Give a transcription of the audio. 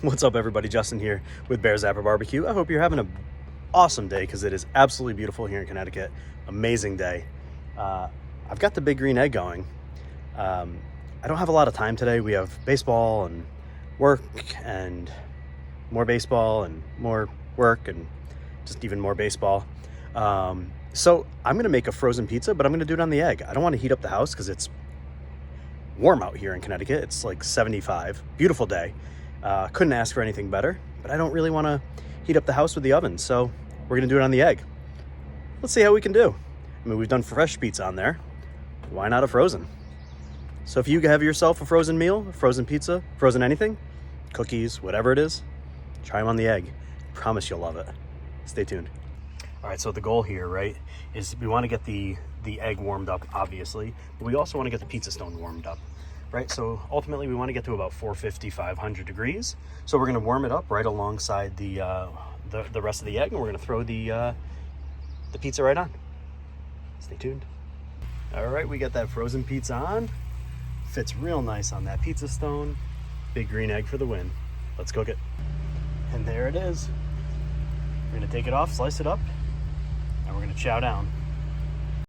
What's up, everybody? Justin here with BearzapperBBQ. I hope you're having an awesome day because it is absolutely beautiful here in Connecticut. Amazing day. I've got the big green egg going. I don't have a lot of time today. We have baseball and work and more baseball and more work and just even more baseball. So I'm going to make a frozen pizza, but I'm going to do it on the egg. I don't want to heat up the house because it's warm out here in Connecticut. It's like 75. Beautiful day. Couldn't ask for anything better, but I don't really want to heat up the house with the oven, so we're going to do it on the egg. Let's see how we can do. I mean, we've done fresh pizza on there. Why not a frozen? So if you have yourself a frozen meal, a frozen pizza, frozen anything, cookies, whatever it is, try them on the egg. Promise you'll love it. Stay tuned. All right, so the goal here, right, is we want to get the egg warmed up, obviously, but we also want to get the pizza stone warmed up, right? So ultimately we want to get to about 450, 500 degrees. So we're going to warm it up right alongside the rest of the egg, and we're going to throw the pizza right on. Stay tuned. All right, we got that frozen pizza on. Fits real nice on that pizza stone. Big green egg for the win. Let's cook it. And there it is. We're going to take it off, slice it up, and we're going to chow down.